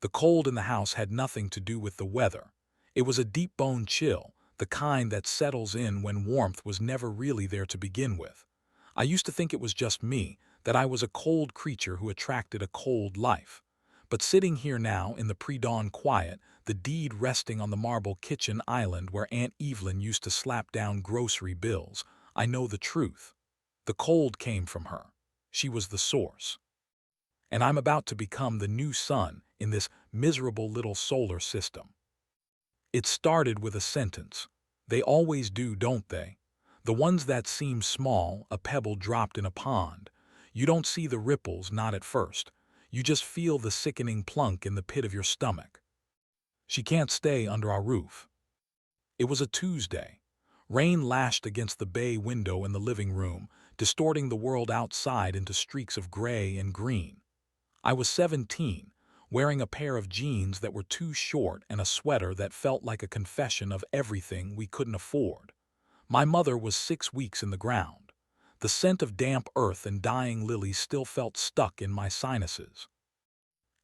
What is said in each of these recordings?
The cold in the house had nothing to do with the weather. It was a deep-bone chill, the kind that settles in when warmth was never really there to begin with. I used to think it was just me, that I was a cold creature who attracted a cold life. But sitting here now in the pre-dawn quiet, the deed resting on the marble kitchen island where Aunt Evelyn used to slap down grocery bills, I know the truth. The cold came from her. She was the source. And I'm about to become the new sun in this miserable little solar system. It started with a sentence. They always do, don't they? The ones that seem small, a pebble dropped in a pond. You don't see the ripples, not at first. You just feel the sickening plunk in the pit of your stomach. She can't stay under our roof. It was a Tuesday. Rain lashed against the bay window in the living room, distorting the world outside into streaks of gray and green. I was 17, wearing a pair of jeans that were too short and a sweater that felt like a confession of everything we couldn't afford. My mother was 6 weeks in the ground. The scent of damp earth and dying lilies still felt stuck in my sinuses.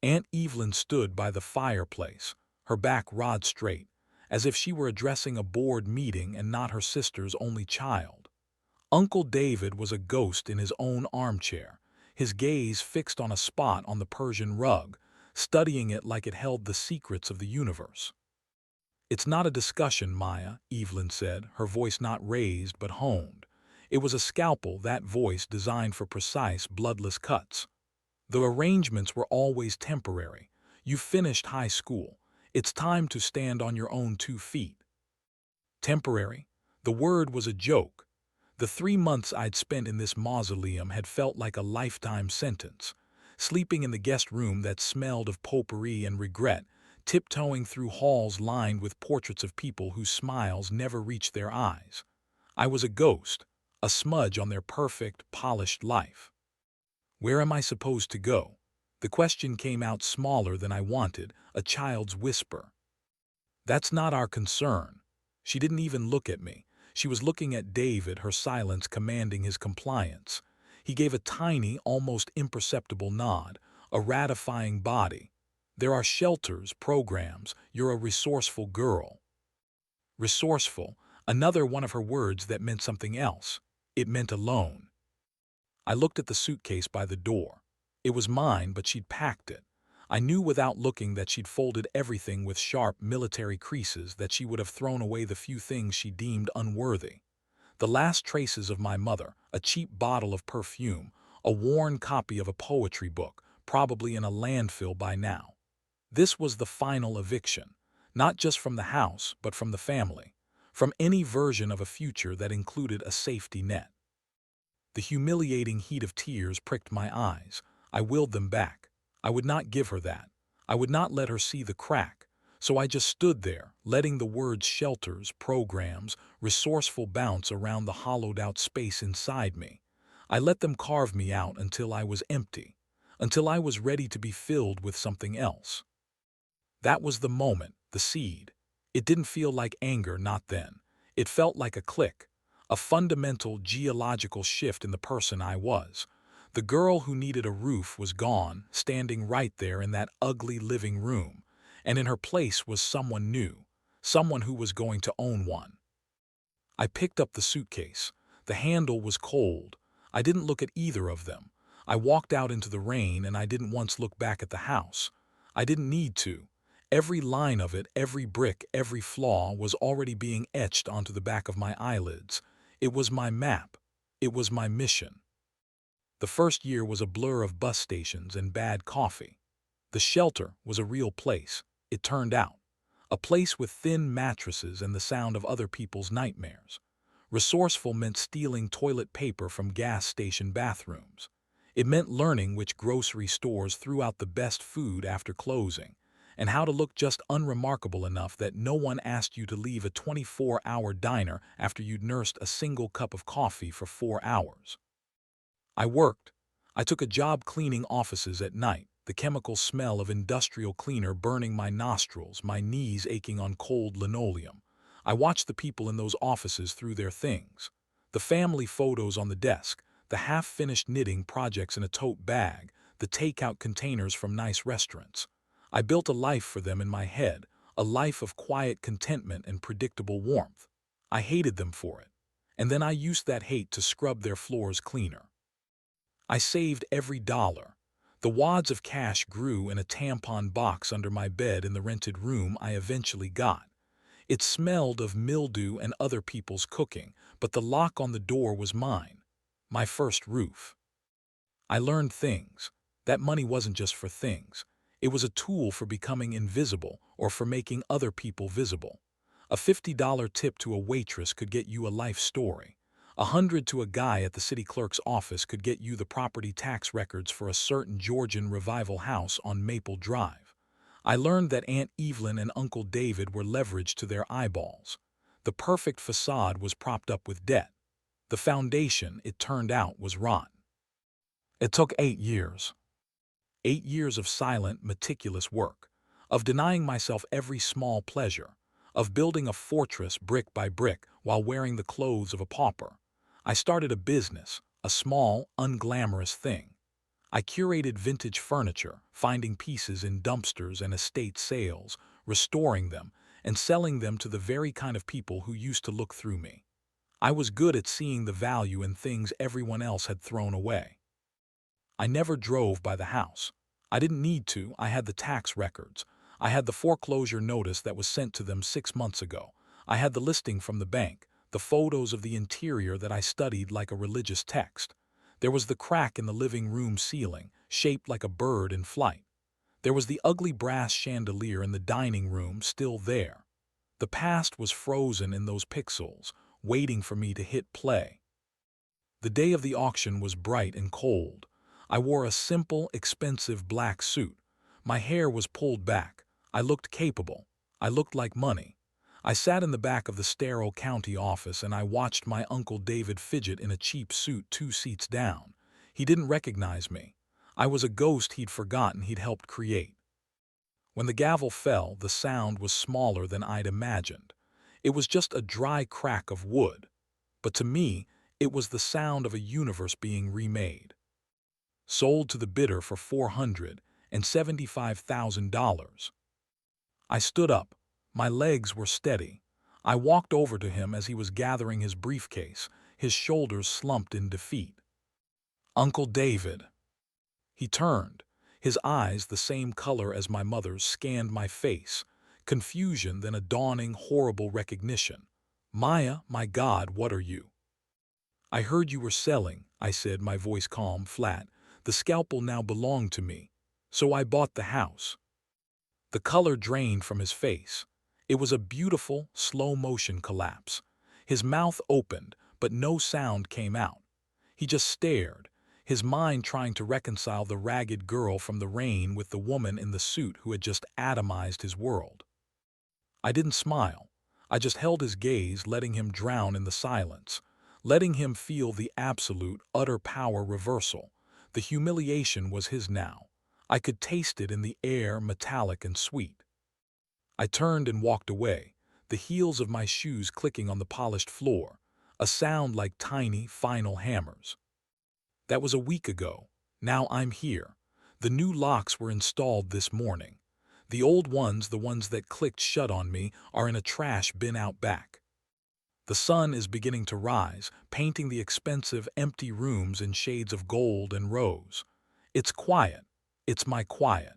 Aunt Evelyn stood by the fireplace, her back rod straight, as if she were addressing a board meeting and not her sister's only child. Uncle David was a ghost in his own armchair, his gaze fixed on a spot on the Persian rug, studying it like it held the secrets of the universe. "It's not a discussion, Maya," Evelyn said, her voice not raised but honed. It was a scalpel, that voice designed for precise, bloodless cuts. The arrangements were always temporary. You finished high school. It's time to stand on your own 2 feet. Temporary? The word was a joke. The 3 months I'd spent in this mausoleum had felt like a lifetime sentence. Sleeping in the guest room that smelled of potpourri and regret, tiptoeing through halls lined with portraits of people whose smiles never reached their eyes. I was a ghost, a smudge on their perfect, polished life. Where am I supposed to go? The question came out smaller than I wanted, a child's whisper. That's not our concern. She didn't even look at me. She was looking at David, her silence commanding his compliance. He gave a tiny, almost imperceptible nod, a ratifying body. There are shelters, programs. You're a resourceful girl. Resourceful, another one of her words that meant something else. It meant alone. I looked at the suitcase by the door. It was mine, but she'd packed it. I knew without looking that she'd folded everything with sharp military creases, that she would have thrown away the few things she deemed unworthy. The last traces of my mother, a cheap bottle of perfume, a worn copy of a poetry book, probably in a landfill by now. This was the final eviction, not just from the house, but from the family, from any version of a future that included a safety net. The humiliating heat of tears pricked my eyes. I willed them back. I would not give her that. I would not let her see the crack. So I just stood there, letting the words shelters, programs, resourceful bounce around the hollowed-out space inside me. I let them carve me out until I was empty, until I was ready to be filled with something else. That was the moment, the seed. It didn't feel like anger, not then. It felt like a click, a fundamental geological shift in the person I was. The girl who needed a roof was gone, standing right there in that ugly living room, and in her place was someone new, someone who was going to own one. I picked up the suitcase. The handle was cold. I didn't look at either of them. I walked out into the rain, and I didn't once look back at the house. I didn't need to. Every line of it, every brick, every flaw was already being etched onto the back of my eyelids. It was my map. It was my mission. The first year was a blur of bus stations and bad coffee. The shelter was a real place, it turned out. A place with thin mattresses and the sound of other people's nightmares. Resourceful meant stealing toilet paper from gas station bathrooms. It meant learning which grocery stores threw out the best food after closing, and how to look just unremarkable enough that no one asked you to leave a 24-hour diner after you'd nursed a single cup of coffee for 4 hours. I worked. I took a job cleaning offices at night, the chemical smell of industrial cleaner burning my nostrils, my knees aching on cold linoleum. I watched the people in those offices through their things. The family photos on the desk, the half-finished knitting projects in a tote bag, the takeout containers from nice restaurants. I built a life for them in my head, a life of quiet contentment and predictable warmth. I hated them for it. And then I used that hate to scrub their floors cleaner. I saved every dollar. The wads of cash grew in a tampon box under my bed in the rented room I eventually got. It smelled of mildew and other people's cooking, but the lock on the door was mine. My first roof. I learned things. That money wasn't just for things. It was a tool for becoming invisible or for making other people visible. A $50 tip to a waitress could get you a life story. 100 to a guy at the city clerk's office could get you the property tax records for a certain Georgian revival house on Maple Drive. I learned that Aunt Evelyn and Uncle David were leveraged to their eyeballs. The perfect facade was propped up with debt. The foundation, it turned out, was rotten. It took 8 years. 8 years of silent, meticulous work, of denying myself every small pleasure, of building a fortress brick by brick while wearing the clothes of a pauper. I started a business, a small, unglamorous thing. I curated vintage furniture, finding pieces in dumpsters and estate sales, restoring them, and selling them to the very kind of people who used to look through me. I was good at seeing the value in things everyone else had thrown away. I never drove by the house. I didn't need to. I had the tax records. I had the foreclosure notice that was sent to them 6 months ago. I had the listing from the bank, the photos of the interior that I studied like a religious text. There was the crack in the living room ceiling, shaped like a bird in flight. There was the ugly brass chandelier in the dining room, still there. The past was frozen in those pixels, waiting for me to hit play. The day of the auction was bright and cold. I wore a simple, expensive black suit. My hair was pulled back. I looked capable. I looked like money. I sat in the back of the sterile county office and I watched my Uncle David fidget in a cheap suit 2 seats down. He didn't recognize me. I was a ghost he'd forgotten he'd helped create. When the gavel fell, the sound was smaller than I'd imagined. It was just a dry crack of wood. But to me, it was the sound of a universe being remade. Sold to the bidder for $475,000. I stood up. My legs were steady. I walked over to him as he was gathering his briefcase, his shoulders slumped in defeat. Uncle David. He turned. His eyes, the same color as my mother's, scanned my face. Confusion, then a dawning, horrible recognition. Maya, my God, what are you? I heard you were selling, I said, my voice calm, flat. The scalpel now belonged to me. So I bought the house. The color drained from his face. It was a beautiful, slow-motion collapse. His mouth opened, but no sound came out. He just stared, his mind trying to reconcile the ragged girl from the rain with the woman in the suit who had just atomized his world. I didn't smile. I just held his gaze, letting him drown in the silence, letting him feel the absolute, utter power reversal. The humiliation was his now. I could taste it in the air, metallic and sweet. I turned and walked away, the heels of my shoes clicking on the polished floor, a sound like tiny, final hammers. That was a week ago. Now I'm here. The new locks were installed this morning. The old ones, the ones that clicked shut on me, are in a trash bin out back. The sun is beginning to rise, painting the expensive, empty rooms in shades of gold and rose. It's quiet. It's my quiet.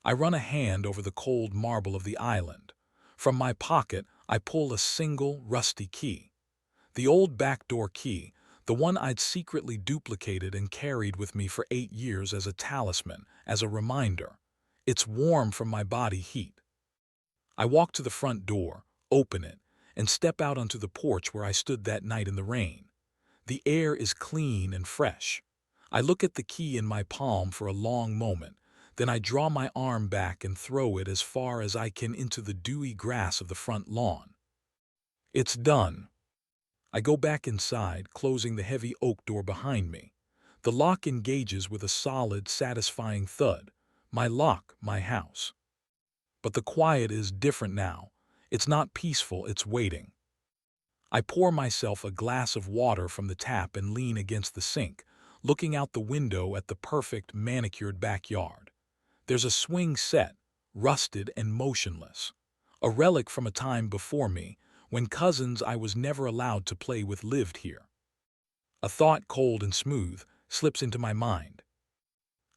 I run a hand over the cold marble of the island. From my pocket, I pull a single, rusty key. The old backdoor key, the one I'd secretly duplicated and carried with me for 8 years as a talisman, as a reminder. It's warm from my body heat. I walk to the front door, open it, and step out onto the porch where I stood that night in the rain. The air is clean and fresh. I look at the key in my palm for a long moment, then I draw my arm back and throw it as far as I can into the dewy grass of the front lawn. It's done. I go back inside, closing the heavy oak door behind me. The lock engages with a solid, satisfying thud. My lock, my house. But the quiet is different now. It's not peaceful, it's waiting. I pour myself a glass of water from the tap and lean against the sink, looking out the window at the perfect, manicured backyard. There's a swing set, rusted and motionless. A relic from a time before me, when cousins I was never allowed to play with lived here. A thought cold and smooth slips into my mind.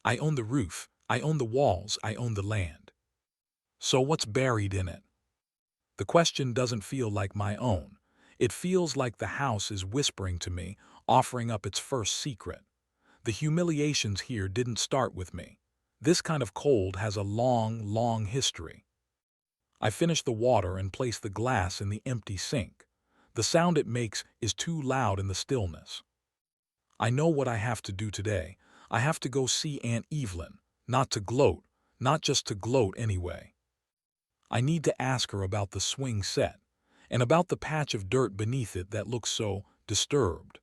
I own the roof, I own the walls, I own the land. So what's buried in it? The question doesn't feel like my own. It feels like the house is whispering to me, offering up its first secret. The humiliations here didn't start with me. This kind of cold has a long, long history. I finish the water and place the glass in the empty sink. The sound it makes is too loud in the stillness. I know what I have to do today. I have to go see Aunt Evelyn, not to gloat, not just to gloat anyway. I need to ask her about the swing set, and about the patch of dirt beneath it that looks so disturbed.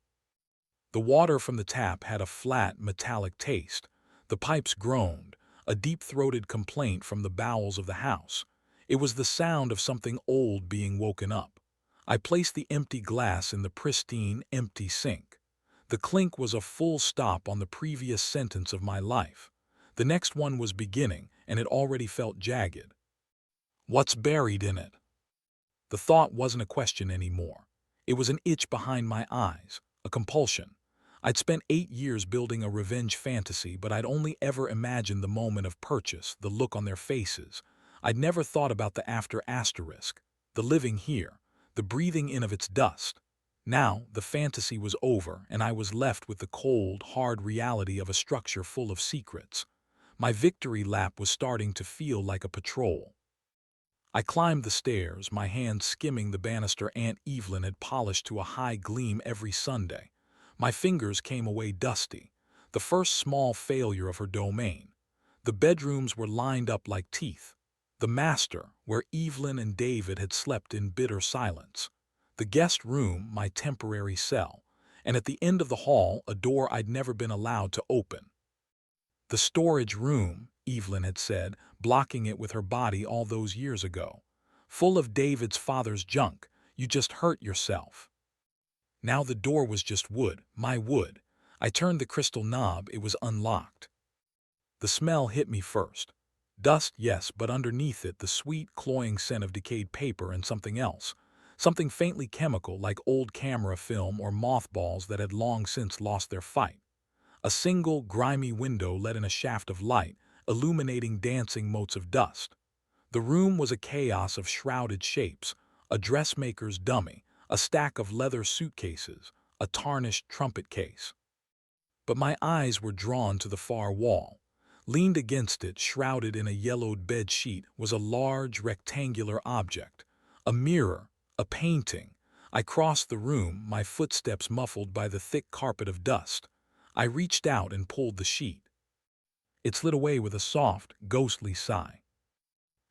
The water from the tap had a flat, metallic taste. The pipes groaned, a deep-throated complaint from the bowels of the house. It was the sound of something old being woken up. I placed the empty glass in the pristine, empty sink. The clink was a full stop on the previous sentence of my life. The next one was beginning, and it already felt jagged. What's buried in it? The thought wasn't a question anymore. It was an itch behind my eyes, a compulsion. I'd spent 8 years building a revenge fantasy, but I'd only ever imagined the moment of purchase, the look on their faces. I'd never thought about the after asterisk, the living here, the breathing in of its dust. Now, the fantasy was over, and I was left with the cold, hard reality of a structure full of secrets. My victory lap was starting to feel like a patrol. I climbed the stairs, my hands skimming the banister Aunt Evelyn had polished to a high gleam every Sunday. My fingers came away dusty, the first small failure of her domain. The bedrooms were lined up like teeth. The master, where Evelyn and David had slept in bitter silence. The guest room, my temporary cell. And at the end of the hall, a door I'd never been allowed to open. The storage room, Evelyn had said, blocking it with her body all those years ago. Full of David's father's junk, you just hurt yourself. Now the door was just wood, my wood. I turned the crystal knob, it was unlocked. The smell hit me first. Dust, yes, but underneath it the sweet, cloying scent of decayed paper and something else. Something faintly chemical like old camera film or mothballs that had long since lost their fight. A single, grimy window let in a shaft of light, illuminating dancing motes of dust. The room was a chaos of shrouded shapes, a dressmaker's dummy, a stack of leather suitcases, a tarnished trumpet case. But my eyes were drawn to the far wall. Leaned against it, shrouded in a yellowed bed sheet, was a large, rectangular object. A mirror, a painting. I crossed the room, my footsteps muffled by the thick carpet of dust. I reached out and pulled the sheet. It slid away with a soft, ghostly sigh.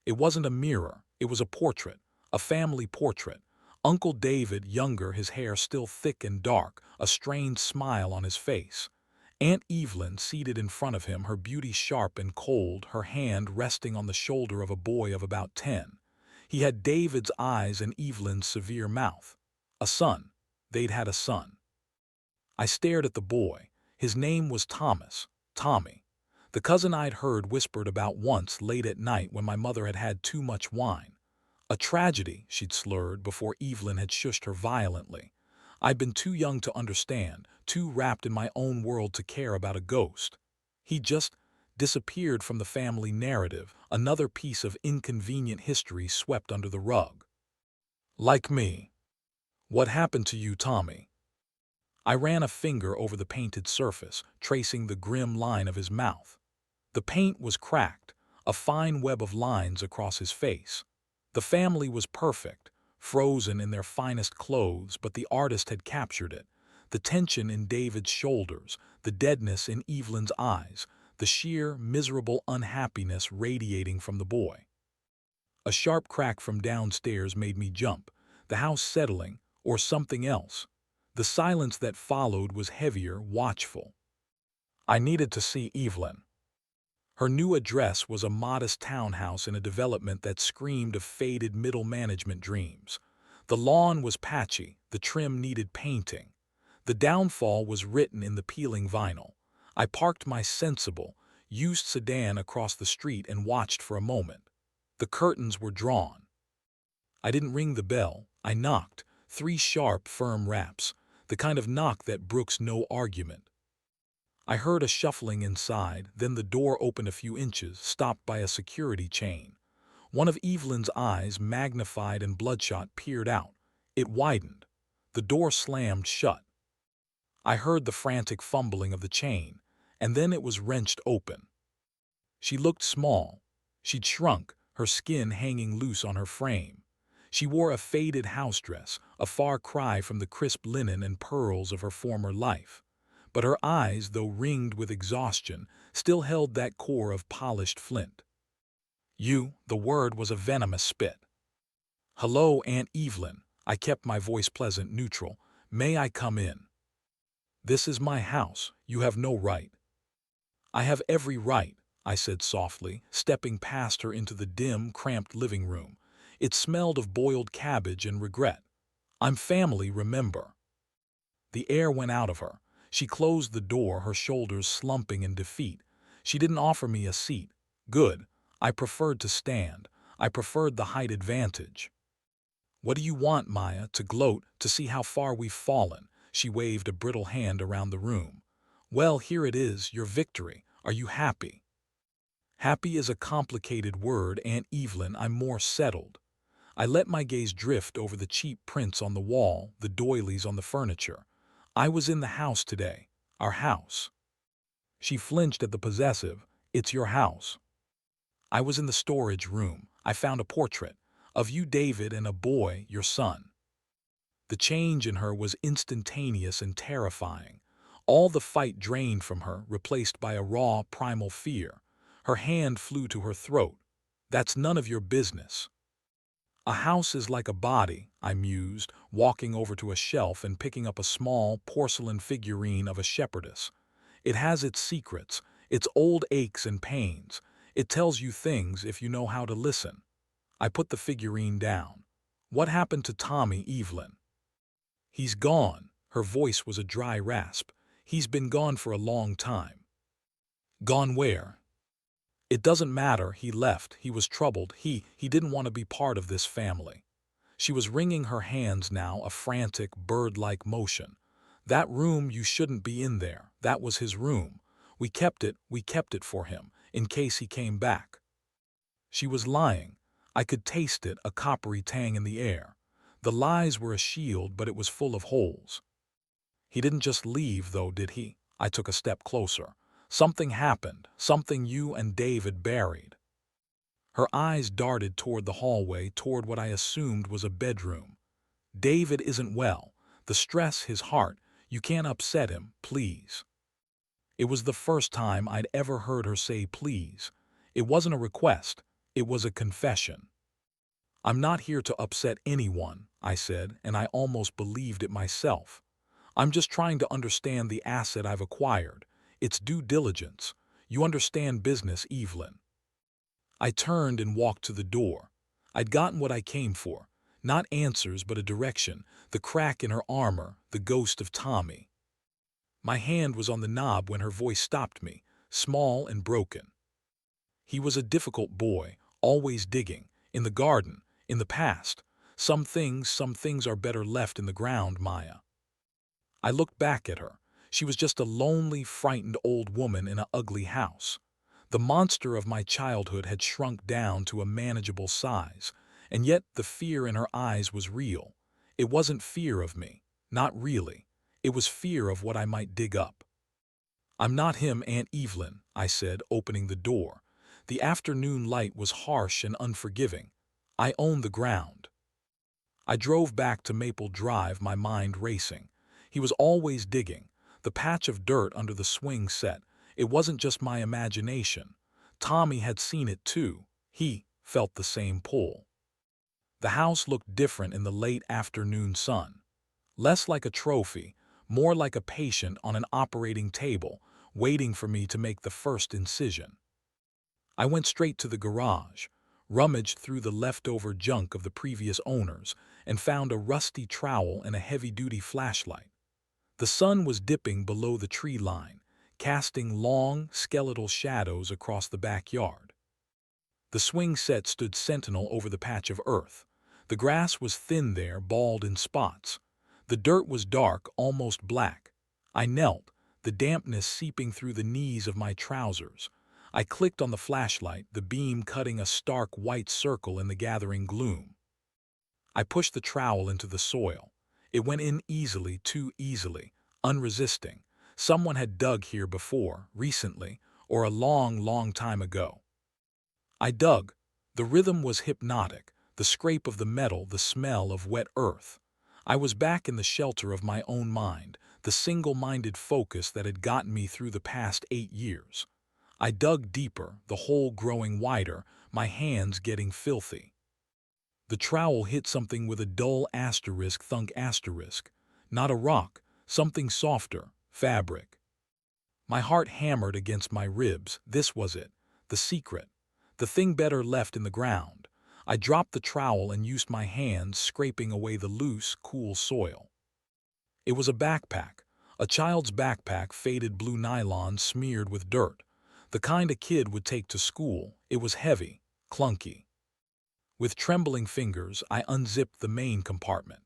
It wasn't a mirror, it was a portrait, a family portrait. Uncle David, younger, his hair still thick and dark, a strained smile on his face. Aunt Evelyn seated in front of him, her beauty sharp and cold, her hand resting on the shoulder of a boy of about 10. He had David's eyes and Evelyn's severe mouth. A son. They'd had a son. I stared at the boy. His name was Thomas, Tommy. The cousin I'd heard whispered about once late at night when my mother had had too much wine. A tragedy, she'd slurred before Evelyn had shushed her violently. I'd been too young to understand, too wrapped in my own world to care about a ghost. He just disappeared from the family narrative, another piece of inconvenient history swept under the rug. Like me. What happened to you, Tommy? I ran a finger over the painted surface, tracing the grim line of his mouth. The paint was cracked, a fine web of lines across his face. The family was perfect, frozen in their finest clothes, but the artist had captured it. The tension in David's shoulders, the deadness in Evelyn's eyes, the sheer, miserable unhappiness radiating from the boy. A sharp crack from downstairs made me jump, the house settling, or something else. The silence that followed was heavier, watchful. I needed to see Evelyn. Her new address was a modest townhouse in a development that screamed of faded middle management dreams. The lawn was patchy, the trim needed painting. The downfall was written in the peeling vinyl. I parked my sensible, used sedan across the street and watched for a moment. The curtains were drawn. I didn't ring the bell. I knocked. 3 sharp, firm raps, the kind of knock that brooks no argument. I heard a shuffling inside, then the door opened a few inches, stopped by a security chain. One of Evelyn's eyes, magnified and bloodshot, peered out. It widened. The door slammed shut. I heard the frantic fumbling of the chain, and then it was wrenched open. She looked small. She'd shrunk, her skin hanging loose on her frame. She wore a faded house dress, a far cry from the crisp linen and pearls of her former life. But her eyes, though ringed with exhaustion, still held that core of polished flint. The word was a venomous spit. "Hello, Aunt Evelyn." I kept my voice pleasant, neutral. "May I come in?" "This is my house. You have no right." "I have every right," I said softly, stepping past her into the dim, cramped living room. It smelled of boiled cabbage and regret. "I'm family, remember." The air went out of her. She closed the door, her shoulders slumping in defeat. She didn't offer me a seat. Good. I preferred to stand. I preferred the height advantage. "What do you want, Maya? To gloat, to see how far we've fallen?" She waved a brittle hand around the room. "Well, here it is, your victory. Are you happy?" Happy is a complicated word, Aunt Evelyn. I'm more settled. I let my gaze drift over the cheap prints on the wall, the doilies on the furniture. I was in the house today. Our house. She flinched at the possessive. "It's your house." "I was in the storage room. I found a portrait of you, David, and a boy, your son." The change in her was instantaneous and terrifying. All the fight drained from her, replaced by a raw, primal fear. Her hand flew to her throat. "That's none of your business." "A house is like a body," I mused, walking over to a shelf and picking up a small porcelain figurine of a shepherdess. "It has its secrets, its old aches and pains. It tells you things if you know how to listen." I put the figurine down. "What happened to Tommy, Evelyn?" "He's gone." Her voice was a dry rasp. "He's been gone for a long time." "Gone where?" "It doesn't matter. He left. He was troubled. He didn't want to be part of this family." She was wringing her hands now, a frantic, bird-like motion. "That room, you shouldn't be in there. That was his room. We kept it for him, in case he came back." She was lying. I could taste it, a coppery tang in the air. The lies were a shield, but it was full of holes. "He didn't just leave, though, did he?" I took a step closer. "Something happened, something you and David buried." Her eyes darted toward the hallway, toward what I assumed was a bedroom. "David isn't well. The stress, his heart. You can't upset him, please." It was the first time I'd ever heard her say please. It wasn't a request. It was a confession. "I'm not here to upset anyone," I said, and I almost believed it myself. "I'm just trying to understand the asset I've acquired. It's due diligence. You understand business, Evelyn." I turned and walked to the door. I'd gotten what I came for. Not answers, but a direction, the crack in her armor, the ghost of Tommy. My hand was on the knob when her voice stopped me, small and broken. "He was a difficult boy, always digging, in the garden, in the past. Some things are better left in the ground, Maya." I looked back at her. She was just a lonely, frightened old woman in an ugly house. The monster of my childhood had shrunk down to a manageable size, and yet the fear in her eyes was real. It wasn't fear of me, not really. It was fear of what I might dig up. "I'm not him, Aunt Evelyn," I said, opening the door. The afternoon light was harsh and unforgiving. "I own the ground." I drove back to Maple Drive, my mind racing. He was always digging. The patch of dirt under the swing set. It wasn't just my imagination. Tommy had seen it too. He felt the same pull. The house looked different in the late afternoon sun. Less like a trophy, more like a patient on an operating table, waiting for me to make the first incision. I went straight to the garage, rummaged through the leftover junk of the previous owners, and found a rusty trowel and a heavy-duty flashlight. The sun was dipping below the tree line, casting long, skeletal shadows across the backyard. The swing set stood sentinel over the patch of earth. The grass was thin there, bald in spots. The dirt was dark, almost black. I knelt, the dampness seeping through the knees of my trousers. I clicked on the flashlight, the beam cutting a stark white circle in the gathering gloom. I pushed the trowel into the soil. It went in easily, too easily, unresisting. Someone had dug here before, recently, or a long, long time ago. I dug. The rhythm was hypnotic, the scrape of the metal, the smell of wet earth. I was back in the shelter of my own mind, the single-minded focus that had gotten me through the past 8 years. I dug deeper, the hole growing wider, my hands getting filthy. The trowel hit something with a dull asterisk thunk asterisk. Not a rock, something softer, fabric. My heart hammered against my ribs. This was it, the secret. The thing better left in the ground. I dropped the trowel and used my hands, scraping away the loose, cool soil. It was a backpack, a child's backpack, faded blue nylon smeared with dirt. The kind a kid would take to school. It was heavy, clunky. With trembling fingers, I unzipped the main compartment.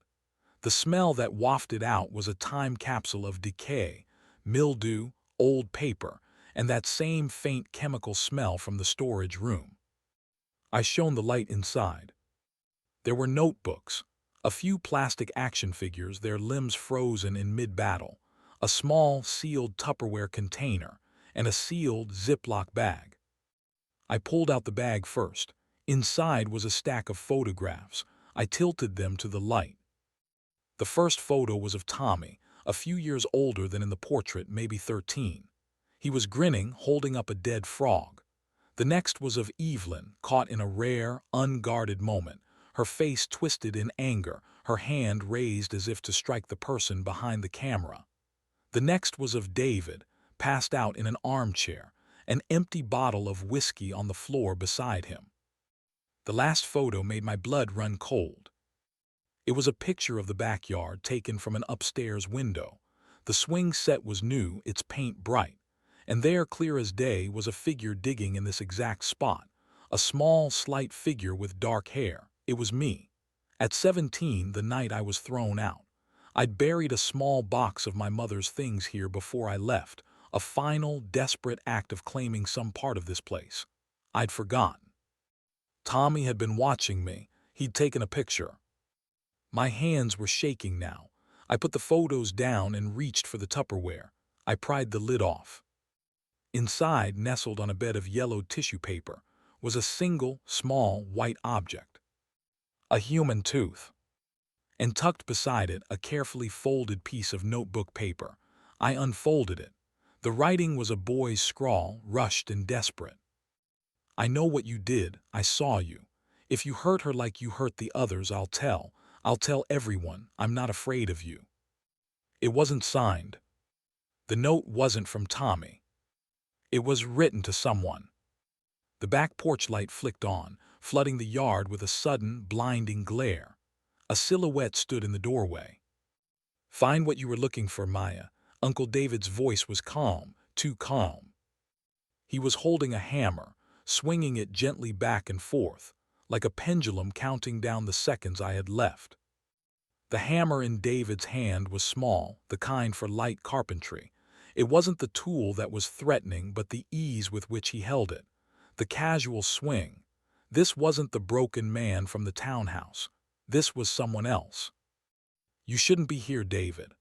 The smell that wafted out was a time capsule of decay, mildew, old paper, and that same faint chemical smell from the storage room. I shone the light inside. There were notebooks, a few plastic action figures, their limbs frozen in mid-battle, a small, sealed Tupperware container, and a sealed Ziploc bag. I pulled out the bag first. Inside was a stack of photographs. I tilted them to the light. The first photo was of Tommy, a few years older than in the portrait, maybe 13. He was grinning, holding up a dead frog. The next was of Evelyn, caught in a rare, unguarded moment, her face twisted in anger, her hand raised as if to strike the person behind the camera. The next was of David, passed out in an armchair, an empty bottle of whiskey on the floor beside him. The last photo made my blood run cold. It was a picture of the backyard taken from an upstairs window. The swing set was new, its paint bright, and there, clear as day, was a figure digging in this exact spot, a small, slight figure with dark hair. It was me. At 17, the night I was thrown out. I'd buried a small box of my mother's things here before I left, a final, desperate act of claiming some part of this place. I'd forgotten. Tommy had been watching me. He'd taken a picture. My hands were shaking now. I put the photos down and reached for the Tupperware. I pried the lid off. Inside, nestled on a bed of yellowed tissue paper, was a single, small, white object. A human tooth. And tucked beside it, a carefully folded piece of notebook paper. I unfolded it. The writing was a boy's scrawl, rushed and desperate. I know what you did. I saw you. If you hurt her like you hurt the others, I'll tell. I'll tell everyone. I'm not afraid of you. It wasn't signed. The note wasn't from Tommy. It was written to someone. The back porch light flicked on, flooding the yard with a sudden, blinding glare. A silhouette stood in the doorway. "Find what you were looking for, Maya." Uncle David's voice was calm, too calm. He was holding a hammer, swinging it gently back and forth, like a pendulum counting down the seconds I had left. The hammer in David's hand was small, the kind for light carpentry. It wasn't the tool that was threatening, but the ease with which he held it. The casual swing. This wasn't the broken man from the townhouse. This was someone else. "You shouldn't be here, David."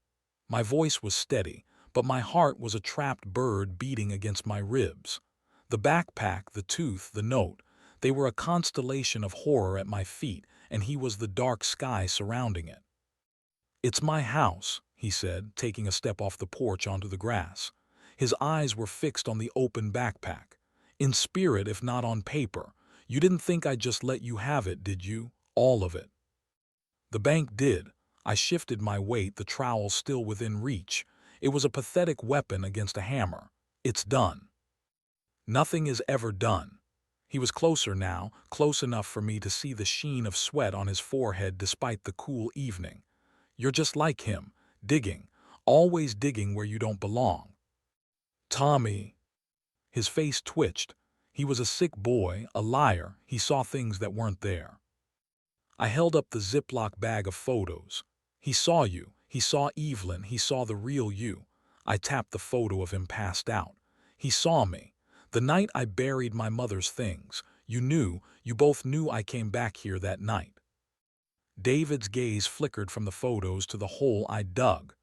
My voice was steady, but my heart was a trapped bird beating against my ribs. The backpack, the tooth, the note, they were a constellation of horror at my feet, and he was the dark sky surrounding it. "It's my house," he said, taking a step off the porch onto the grass. His eyes were fixed on the open backpack. "In spirit, if not on paper. You didn't think I'd just let you have it, did you? All of it." The bank did. I shifted my weight, the trowel still within reach. It was a pathetic weapon against a hammer. "It's done." "Nothing is ever done." He was closer now, close enough for me to see the sheen of sweat on his forehead despite the cool evening. "You're just like him, digging, always digging where you don't belong." Tommy. His face twitched. He was a sick boy, a liar. He saw things that weren't there. I held up the Ziploc bag of photos. He saw you. He saw Evelyn. He saw the real you. I tapped the photo of him passed out. He saw me. The night I buried my mother's things. You both knew I came back here that night. David's gaze flickered from the photos to the hole I dug.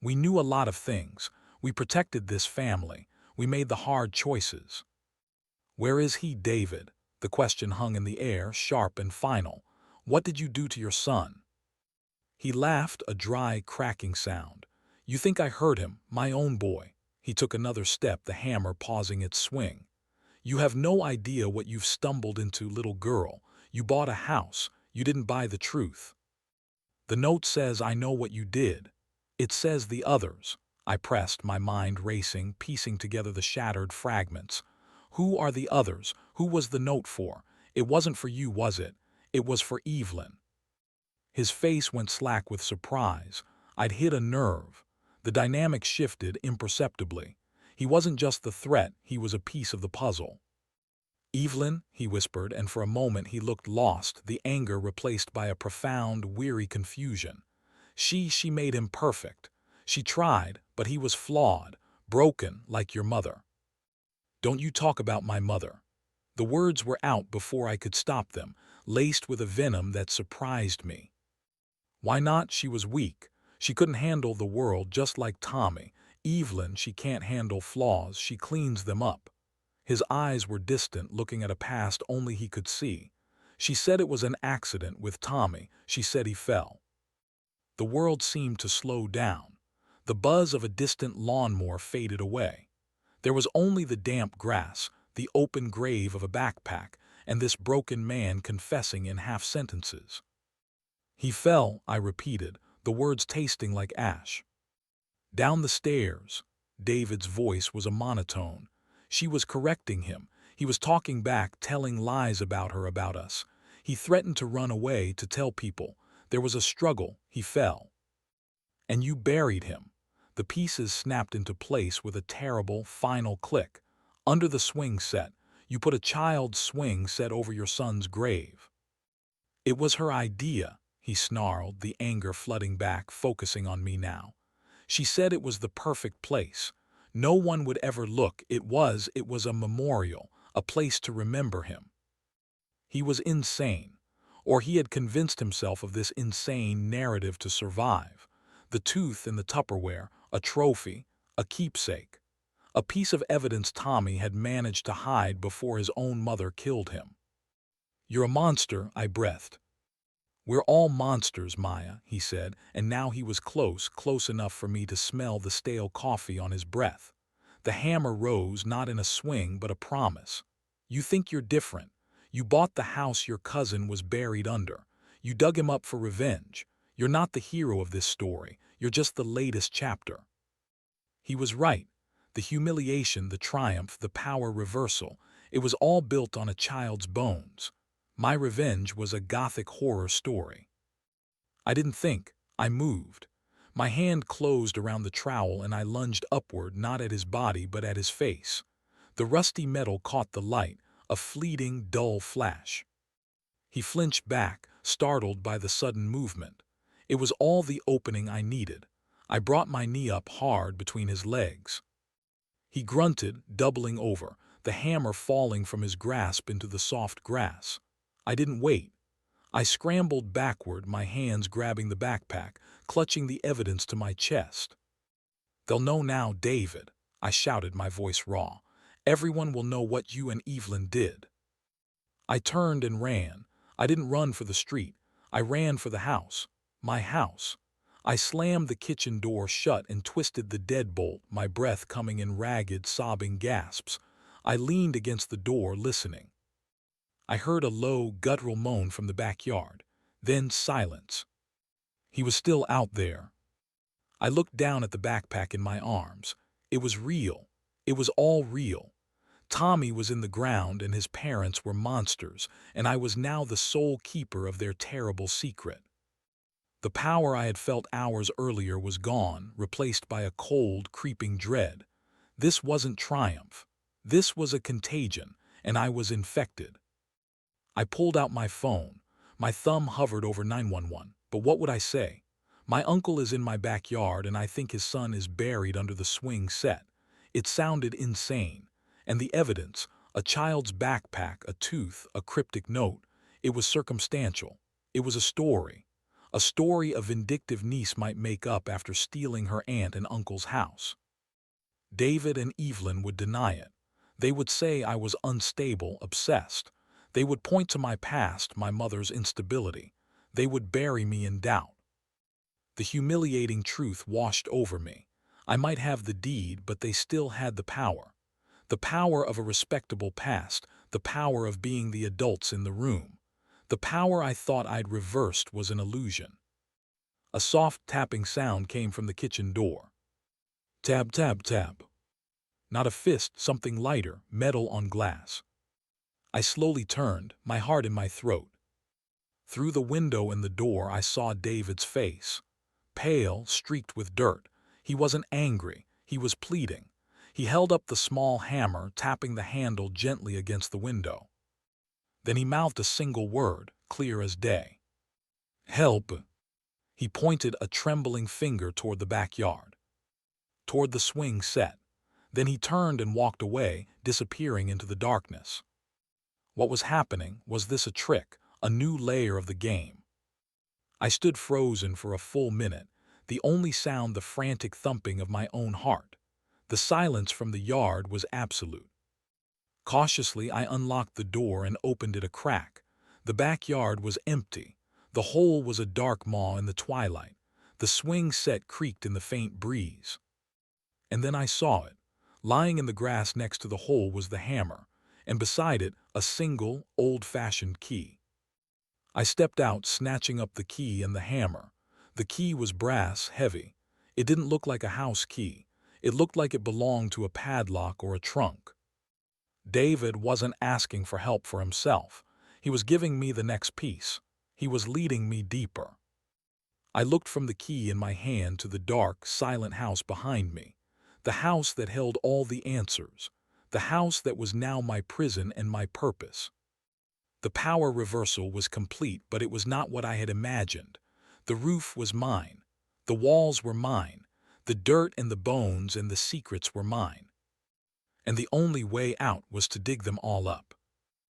We knew a lot of things. We protected this family. We made the hard choices. Where is he, David? The question hung in the air, sharp and final. What did you do to your son? He laughed, a dry, cracking sound. You think I heard him, my own boy. He took another step, the hammer pausing its swing. You have no idea what you've stumbled into, little girl. You bought a house. You didn't buy the truth. The note says I know what you did. It says the others. I pressed, my mind racing, piecing together the shattered fragments. Who are the others? Who was the note for? It wasn't for you, was it? It was for Evelyn. His face went slack with surprise. I'd hit a nerve. The dynamic shifted imperceptibly. He wasn't just the threat, he was a piece of the puzzle. Evelyn, he whispered, and for a moment he looked lost, the anger replaced by a profound, weary confusion. She made him perfect. She tried, but he was flawed, broken like your mother. Don't you talk about my mother. The words were out before I could stop them, laced with a venom that surprised me. Why not? She was weak. She couldn't handle the world, just like Tommy. Evelyn, she can't handle flaws, she cleans them up. His eyes were distant, looking at a past only he could see. She said it was an accident with Tommy. She said he fell. The world seemed to slow down. The buzz of a distant lawnmower faded away. There was only the damp grass, the open grave of a backpack, and this broken man confessing in half sentences. He fell, I repeated, the words tasting like ash. Down the stairs. David's voice was a monotone. She was correcting him. He was talking back, telling lies about her, about us. He threatened to run away, to tell people. There was a struggle. He fell. And you buried him. The pieces snapped into place with a terrible, final click. Under the swing set, you put a child's swing set over your son's grave. It was her idea, he snarled, the anger flooding back, focusing on me now. She said it was the perfect place. No one would ever look. It was a memorial, a place to remember him. He was insane, or he had convinced himself of this insane narrative to survive. The tooth in the Tupperware, a trophy, a keepsake, a piece of evidence Tommy had managed to hide before his own mother killed him. You're a monster, I breathed. We're all monsters, Maya, he said, and now he was close enough for me to smell the stale coffee on his breath. The hammer rose, not in a swing, but a promise. You think you're different. You bought the house your cousin was buried under. You dug him up for revenge. You're not the hero of this story. You're just the latest chapter. He was right. The humiliation, the triumph, the power reversal, it was all built on a child's bones. My revenge was a gothic horror story. I didn't think. I moved. My hand closed around the trowel and I lunged upward, not at his body but at his face. The rusty metal caught the light, a fleeting, dull flash. He flinched back, startled by the sudden movement. It was all the opening I needed. I brought my knee up hard between his legs. He grunted, doubling over, the hammer falling from his grasp into the soft grass. I didn't wait. I scrambled backward, my hands grabbing the backpack, clutching the evidence to my chest. They'll know now, David, I shouted, my voice raw. Everyone will know what you and Evelyn did. I turned and ran. I didn't run for the street. I ran for the house. My house. I slammed the kitchen door shut and twisted the deadbolt, my breath coming in ragged, sobbing gasps. I leaned against the door, listening. I heard a low, guttural moan from the backyard. Then silence. He was still out there. I looked down at the backpack in my arms. It was real. It was all real. Tommy was in the ground and his parents were monsters, and I was now the sole keeper of their terrible secret. The power I had felt hours earlier was gone, replaced by a cold, creeping dread. This wasn't triumph. This was a contagion, and I was infected. I pulled out my phone. My thumb hovered over 911. But what would I say? My uncle is in my backyard and I think his son is buried under the swing set. It sounded insane. And the evidence, a child's backpack, a tooth, a cryptic note, it was circumstantial. It was a story. A story a vindictive niece might make up after stealing her aunt and uncle's house. David and Evelyn would deny it. They would say I was unstable, obsessed. They would point to my past, my mother's instability. They would bury me in doubt. The humiliating truth washed over me. I might have the deed, but they still had the power. The power of a respectable past, the power of being the adults in the room. The power I thought I'd reversed was an illusion. A soft tapping sound came from the kitchen door. Tab, tab, tab. Not a fist, something lighter, metal on glass. I slowly turned, my heart in my throat. Through the window in the door I saw David's face. Pale, streaked with dirt. He wasn't angry, he was pleading. He held up the small hammer, tapping the handle gently against the window. Then he mouthed a single word, clear as day. Help! He pointed a trembling finger toward the backyard, toward the swing set. Then he turned and walked away, disappearing into the darkness. What was happening? Was this a trick, a new layer of the game? I stood frozen for a full minute, the only sound the frantic thumping of my own heart. The silence from the yard was absolute. Cautiously, I unlocked the door and opened it a crack. The backyard was empty. The hole was a dark maw in the twilight. The swing set creaked in the faint breeze. And then I saw it. Lying in the grass next to the hole was the hammer, and beside it, a single, old-fashioned key. I stepped out, snatching up the key and the hammer. The key was brass, heavy. It didn't look like a house key. It looked like it belonged to a padlock or a trunk. David wasn't asking for help for himself. He was giving me the next piece. He was leading me deeper. I looked from the key in my hand to the dark, silent house behind me. The house that held all the answers. The house that was now my prison and my purpose. The power reversal was complete, but it was not what I had imagined. The roof was mine. The walls were mine. The dirt and the bones and the secrets were mine. And the only way out was to dig them all up.